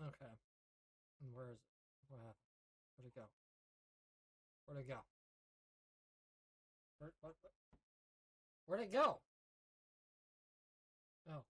Okay. And where is it? What happened? Where'd it go? Where'd it go? What? Where'd it go? Oh.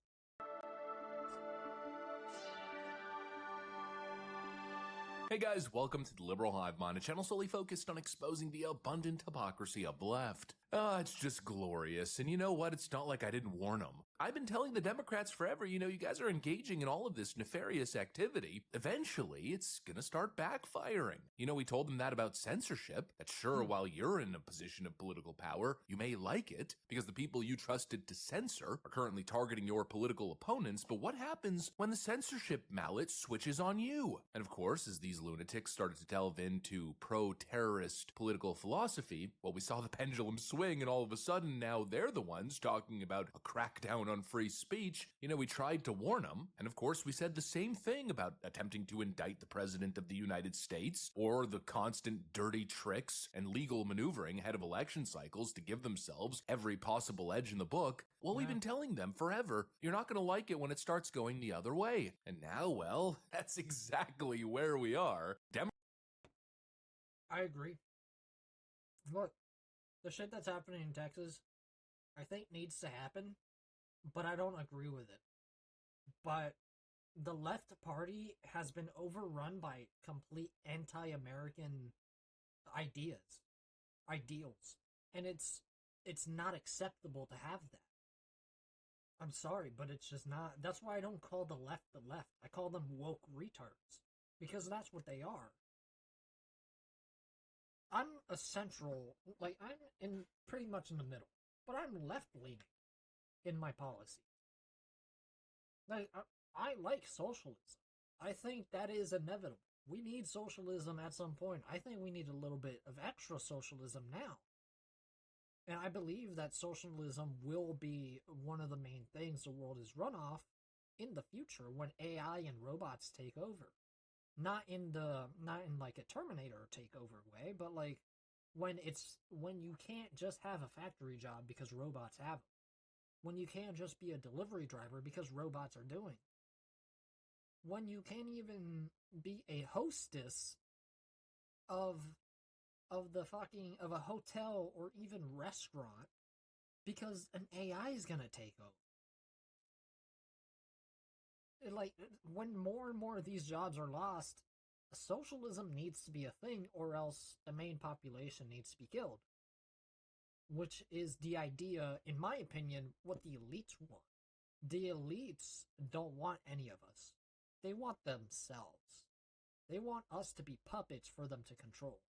Hey guys, welcome to the Liberal Hive Mind, a channel solely focused on exposing the abundant hypocrisy of the left. It's just glorious, and you know what? It's not like I didn't warn them. I've been telling the Democrats forever, you guys are engaging in all of this nefarious activity. Eventually, it's gonna start backfiring. We told them that about censorship, that sure, while you're in a position of political power, you may like it, because the people you trusted to censor are currently targeting your political opponents, but what happens when the censorship mallet switches on you? And of course, as these lunatics started to delve into pro-terrorist political philosophy, well, we saw the pendulum swing, and all of a sudden, now they're the ones talking about a crackdown on free speech. We tried to warn them, and of course we said the same thing about attempting to indict the President of the United States, or the constant dirty tricks and legal maneuvering ahead of election cycles to give themselves every possible edge in the book. Well, we've been telling them forever, you're not going to like it when it starts going the other way. And now, well, that's exactly where we are. I agree. Look, the shit that's happening in Texas, I think needs to happen, but I don't agree with it. But the left party has been overrun by complete anti-American ideals, and it's not acceptable to have that. I'm sorry, but it's just not. That's why I don't call the left. I call them woke retards, because that's what they are. I'm a central, I'm in pretty much in the middle, but I'm left-leaning in my policy. I like socialism. I think that is inevitable. We need socialism at some point. I think we need a little bit of extra socialism now. And I believe that socialism will be one of the main things the world is run off in the future when AI and robots take over. Not in like a Terminator takeover way, but like when you can't just have a factory job because robots have them. When you can't just be a delivery driver because robots are doing it. When you can't even be a hostess of a hotel or even restaurant because an AI is gonna take over. Like, when more and more of these jobs are lost, socialism needs to be a thing, or else the main population needs to be killed. Which is the idea, in my opinion, what the elites want. The elites don't want any of us. They want themselves. They want us to be puppets for them to control.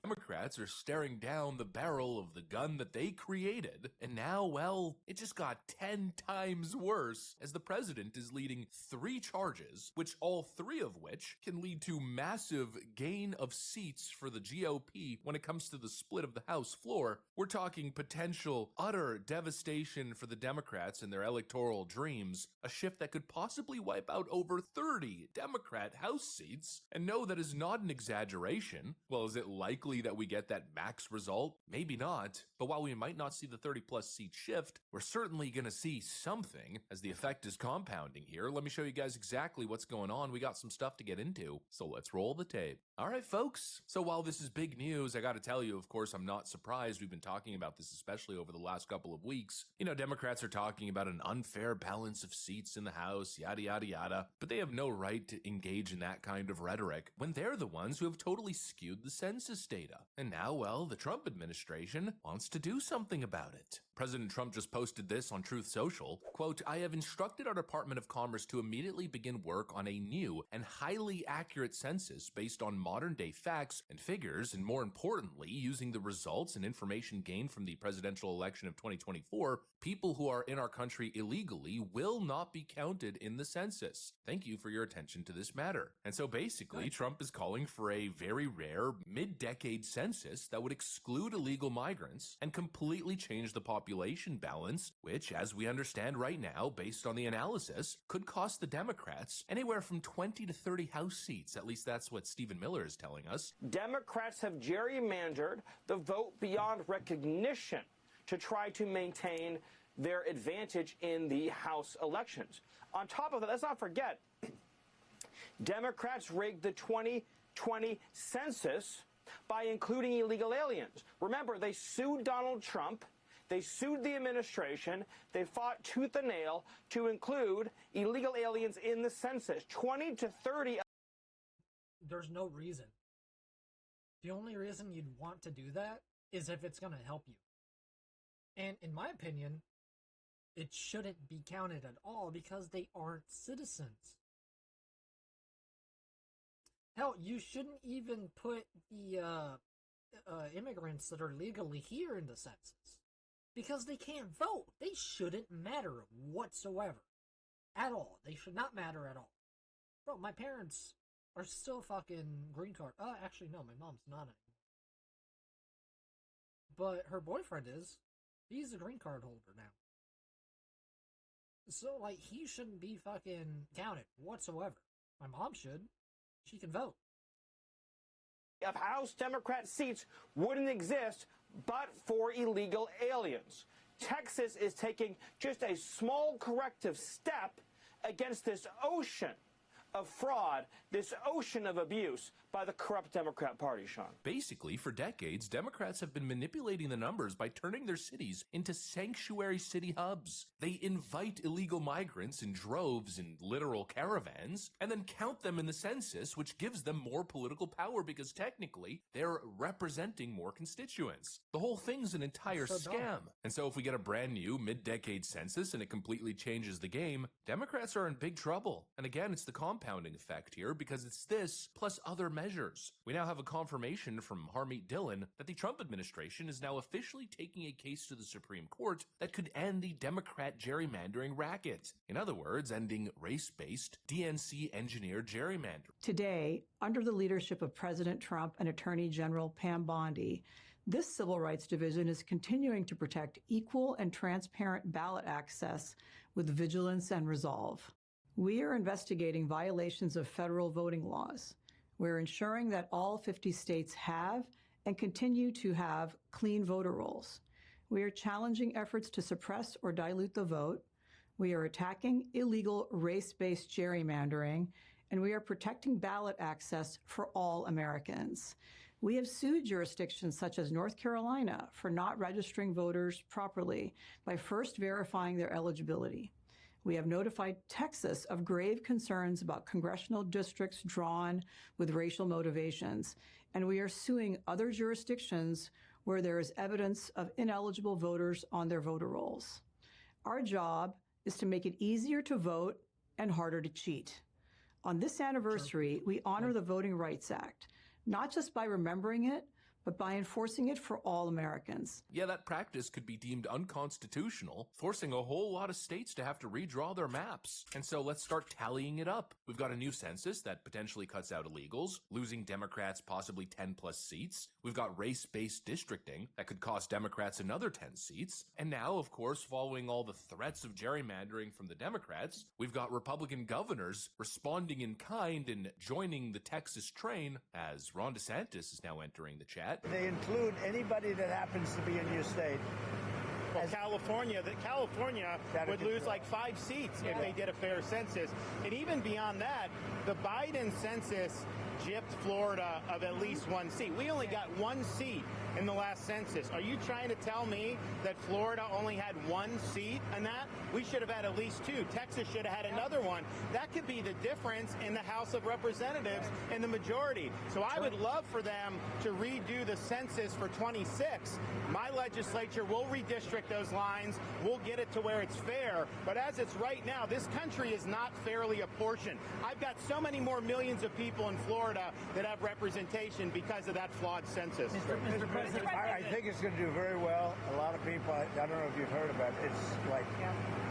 Democrats are staring down the barrel of the gun that they created, and now, well, it just got 10 times worse as the president is leading 3 charges, which all 3 of which can lead to massive gain of seats for the GOP when it comes to the split of the House floor. We're talking potential utter devastation for the Democrats and their electoral dreams, a shift that could possibly wipe out over 30 Democrat House seats. And no, that is not an exaggeration. Well, is it likely that we get that max result? Maybe not, but while we might not see the 30+ seat shift, we're certainly gonna see something as the effect is compounding here. Let me show you guys exactly what's going on. We got some stuff to get into, so let's roll the tape. All right, folks. So while this is big news, I gotta tell you, of course, I'm not surprised. We've been talking about this, especially over the last couple of weeks. Democrats are talking about an unfair balance of seats in the House, yada, yada, yada, but they have no right to engage in that kind of rhetoric when they're the ones who have totally skewed the census data. And now, well, the Trump administration wants to do something about it. President Trump just posted this on Truth Social. Quote, "I have instructed our Department of Commerce to immediately begin work on a new and highly accurate census based on modern-day facts and figures, and more importantly, using the results and information gained from the presidential election of 2024, people who are in our country illegally will not be counted in the census. Thank you for your attention to this matter." And so basically, Trump is calling for a very rare mid-decade census that would exclude illegal migrants and completely change the population balance, which, as we understand right now, based on the analysis, could cost the Democrats anywhere from 20 to 30 House seats. At least that's what Stephen Miller is telling us. Democrats have gerrymandered the vote beyond recognition to try to maintain their advantage in the House elections. On top of that, let's not forget, Democrats rigged the 2020 census by including illegal aliens. Remember, they sued Donald Trump. They sued the administration. They fought tooth and nail to include illegal aliens in the census. 20 to 30. There's no reason. The only reason you'd want to do that is if it's going to help you. And in my opinion, it shouldn't be counted at all because they aren't citizens. Hell, you shouldn't even put the immigrants that are legally here in the census because they can't vote. They shouldn't matter whatsoever. At all. They should not matter at all. Bro, my parents are still fucking green card. Actually, no, my mom's not anymore. But her boyfriend is. He's a green card holder now. So, like, he shouldn't be fucking counted whatsoever. My mom should. She can vote. Of House Democrat seats wouldn't exist but for illegal aliens. Texas is taking just a small corrective step against this ocean of fraud, this ocean of abuse by the corrupt Democrat Party, Sean. Basically, for decades, Democrats have been manipulating the numbers by turning their cities into sanctuary city hubs. They invite illegal migrants in droves in literal caravans, and then count them in the census, which gives them more political power because technically they're representing more constituents. The whole thing's an entire scam. And so if we get a brand new mid-decade census and it completely changes the game, Democrats are in big trouble. And again, it's the compounding effect here because it's this plus other measures. We now have a confirmation from Harmeet Dillon that the Trump administration is now officially taking a case to the Supreme Court that could end the Democrat gerrymandering racket. In other words, ending race-based, DNC-engineered gerrymandering. Today, under the leadership of President Trump and Attorney General Pam Bondi, this Civil Rights Division is continuing to protect equal and transparent ballot access with vigilance and resolve. We are investigating violations of federal voting laws. We're ensuring that all 50 states have and continue to have clean voter rolls. We are challenging efforts to suppress or dilute the vote. We are attacking illegal race-based gerrymandering, and we are protecting ballot access for all Americans. We have sued jurisdictions such as North Carolina for not registering voters properly by first verifying their eligibility. We have notified Texas of grave concerns about congressional districts drawn with racial motivations, and we are suing other jurisdictions where there is evidence of ineligible voters on their voter rolls. Our job is to make it easier to vote and harder to cheat. On this anniversary, we honor the Voting Rights Act, not just by remembering it, but by enforcing it for all Americans. Yeah, that practice could be deemed unconstitutional, forcing a whole lot of states to have to redraw their maps. And so let's start tallying it up. We've got a new census that potentially cuts out illegals, losing Democrats possibly 10 plus seats. We've got race-based districting that could cost Democrats another 10 seats. And now, of course, following all the threats of gerrymandering from the Democrats, we've got Republican governors responding in kind and joining the Texas train, as Ron DeSantis is now entering the chat. They include anybody that happens to be in your state. Well, California would lose like 5 seats if they did a fair census. And even beyond that, the Biden census gypped Florida of at least 1 seat. We only got 1 seat in the last census. Are you trying to tell me that Florida only had 1 seat in that? We should have had at least 2. Texas should have had another one. That could be the difference in the House of Representatives in the majority. So I would love for them to redo the census for 26. My legislature will redistrict those lines. We'll get it to where it's fair. But as it's right now, this country is not fairly apportioned. I've got so many more millions of people in Florida that have representation because of that flawed census. Mr. President, I think it's going to do very well. A lot of people, I don't know if you've heard about it,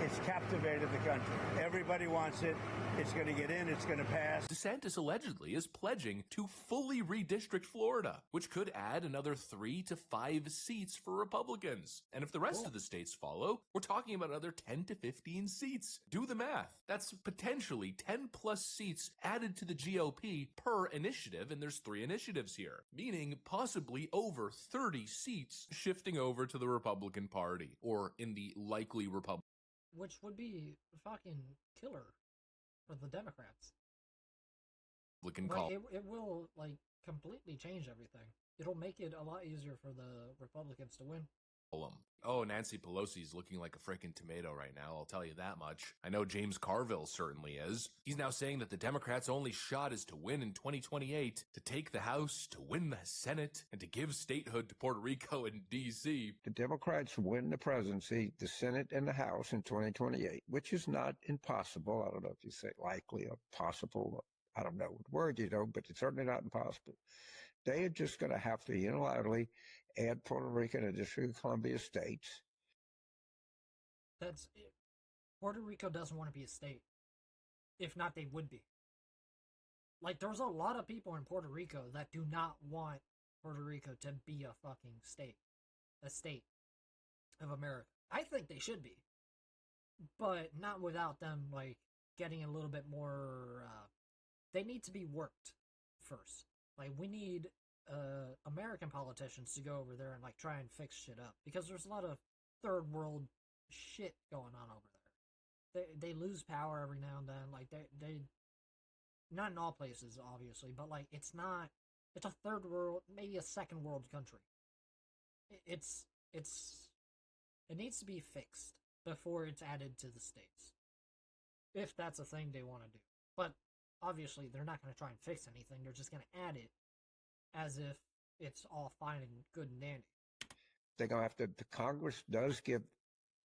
it's captivated the country. Everybody wants it. It's going to get in. It's going to pass. DeSantis allegedly is pledging to fully redistrict Florida, which could add another 3 to 5 seats for Republicans. And if the rest of the states follow, we're talking about another 10 to 15 seats. Do the math. That's potentially 10 plus seats added to the GOP per initiative, and there's 3 initiatives here, meaning possibly over 30 seats shifting over to the Republican Party, or in the likely Republican. Which would be fucking killer for the Democrats. Republican Like, call. it will, like, completely change everything. It'll make it a lot easier for the Republicans to win. Oh, Nancy Pelosi's looking like a freaking tomato right now, I'll tell you that much. I know James Carville certainly is. He's now saying that the Democrats' only shot is to win in 2028, to take the House, to win the Senate, and to give statehood to Puerto Rico and D.C. The Democrats win the presidency, the Senate, and the House in 2028, which is not impossible. I don't know if you say likely or possible. I don't know what word you know, but it's certainly not impossible. They are just going to have to unilaterally add Puerto Rico and the District of Columbia states. That's it. Puerto Rico doesn't want to be a state. If not, they would be. Like, there's a lot of people in Puerto Rico that do not want Puerto Rico to be a fucking state. A state of America. I think they should be. But not without them, like, getting a little bit more, they need to be worked first. Like, we need American politicians to go over there and, like, try and fix shit up. Because there's a lot of third world shit going on over there. They lose power every now and then. Like, they not in all places, obviously, but, like, it's a third world, maybe a second world country. It needs to be fixed before it's added to the states. If that's a thing they want to do. But obviously, they're not going to try and fix anything. They're just going to add it as if it's all fine and good and dandy. They're going to have to, the Congress does give,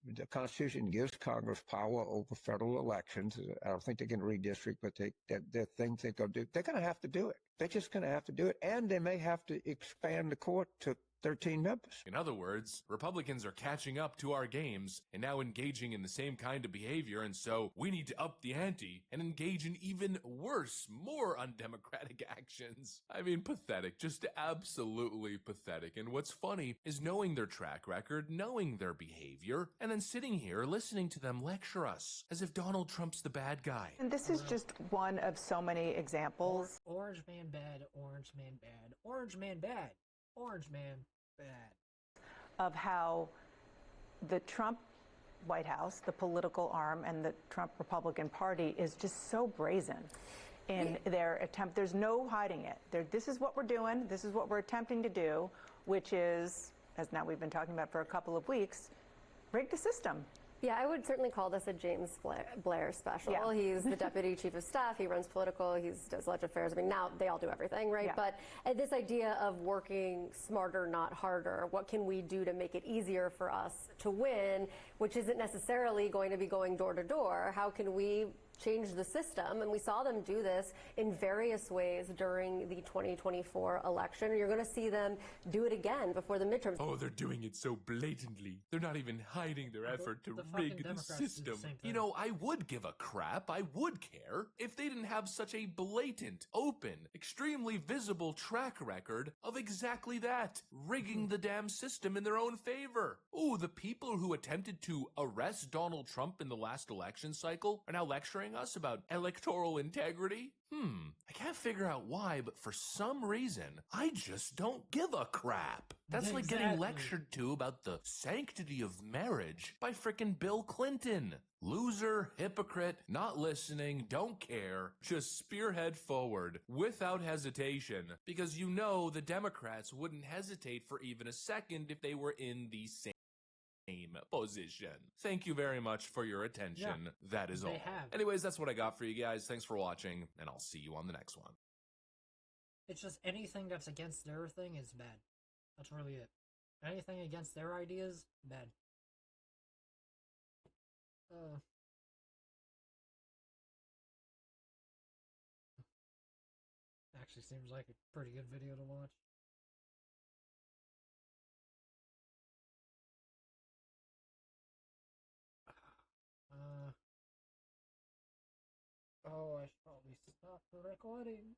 the Constitution gives Congress power over federal elections. I don't think they can redistrict, but there are things they go do. They're going to have to do it. They're just going to have to do it. And they may have to expand the court to 13 members. In other words, Republicans are catching up to our games and now engaging in the same kind of behavior, and so we need to up the ante and engage in even worse, more undemocratic actions. I mean, pathetic, just absolutely pathetic. And what's funny is knowing their track record, knowing their behavior, and then sitting here listening to them lecture us as if Donald Trump's the bad guy. And this is just one of so many examples. Orange man bad, orange man bad, orange man bad, orange man bad. Of how the Trump White House, the political arm, and the Trump Republican Party is just so brazen in their attempt. There's no hiding it. This is what we're doing. This is what we're attempting to do, which is, as now we've been talking about for a couple of weeks, rig the system. Yeah, I would certainly call this a James Blair special. Yeah. He's the deputy chief of staff. He runs political. He does legislative affairs. I mean, now they all do everything, right? Yeah. But this idea of working smarter, not harder. What can we do to make it easier for us to win, which isn't necessarily going to be going door to door? How can we change the system? And we saw them do this in various ways during the 2024 election. You're going to see them do it again before the midterms. Oh, they're doing it so blatantly. They're not even hiding their effort to rig the system. You know, I would give a crap, I would care, if they didn't have such a blatant, open, extremely visible track record of exactly that, rigging the damn system in their own favor. Ooh, the people who attempted to arrest Donald Trump in the last election cycle are now lecturing us about electoral integrity? I can't figure out why, but for some reason, I just don't give a crap. That's like getting lectured to about the sanctity of marriage by frickin' Bill Clinton. Loser, hypocrite, not listening, don't care, just spearhead forward without hesitation, because you know the Democrats wouldn't hesitate for even a second if they were in the same position. Thank you very much for your attention. Yeah, that is all. Anyways, that's what I got for you guys. Thanks for watching, and I'll see you on the next one. It's just anything that's against their thing is bad. That's really it. Anything against their ideas, bad. Actually seems like a pretty good video to watch. Oh, I should probably stop the recording.